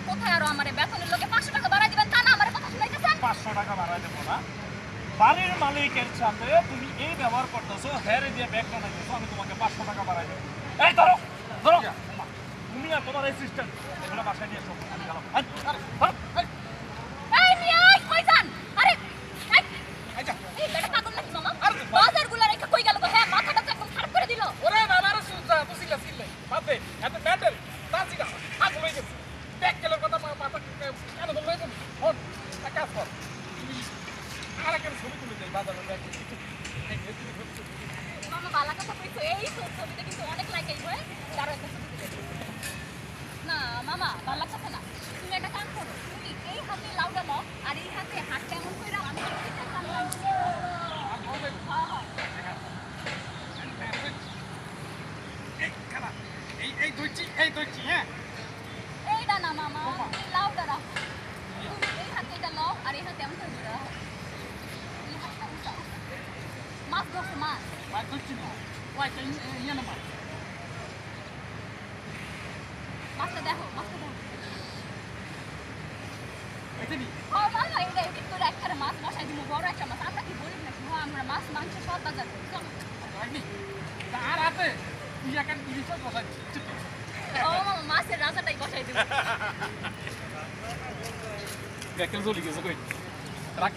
কোথায় আরো আমারে বেতনের লোকে 500 টাকা বাড়াই দিবেন তা না আমারে কথা শুনাইতেছেন 500 টাকা বাড়াই দেব না বাড়ির মালিকের সাথে তুমি এই ব্যবহার করতেছো হেরে দিয়ে ব্যাগ বানাইতেছো আমি তোমাকে 500 টাকা বাড়াই দেব এই ধরো ধরো তুমি আর তোমার অ্যাসিস্ট্যান্ট এগুলো বাসায় নিয়ে এসো আমি গেলাম এই মিয়া কই যান আরে এই বেটা পাগল নাকি মামা বাজারগুলো রেখে কই গেল হ্যাঁ মাথাটা তো একদম খারাপ করে দিল ওরে বাবার সুজা বুঝিলা সিলে বাপে এত ব্যাটারি তাজিগা আগ লই গেছে ব্যাগ গেলের কথা মাথা কেন বললে তুমি হন এক কাজ কর তুমি আর একটা ছবি তুলে দেই বাজারের ব্যাগ মামা বালা কথা কইছো এই ছবিতে কিন্তু অনেক লাইক আইব দাঁড়াও একটা ছবি তুলে না মামা ভালো লাগছে না তুমি একটা কাজ করো তুমি এই হাতে লাউডা নাও আর এই হাতে হাতটা এমন কইরা আমি এটা কামলাম হ্যাঁ হ্যাঁ এই দুইটি হ্যাঁ এইটা না মামা লাউডা রাখো তুমি এই হাতে এটা নাও আর এই হাতে এমন করে দিরা এই হাতটা উঠাও মাছ ধরছো মাছ ওই দুইটি না ওই ইয়ে না মাছটা দেখো মাছটা দেখো এখানে হ্যাঁ মামা এটা এডিট করে একটা মাছ বসাই দিব বড় একটা মাছ আমরা কি বলি নাকি হ্যাঁ আমরা মাছ মাংস সব বাজার করি চলো রাখনি আর হাতে তুই এখানে ইলিশ বসাই ও মামা মাছের রাজাটাই বসাই দিব ব্যাকেল চলে গেছে কই রাখ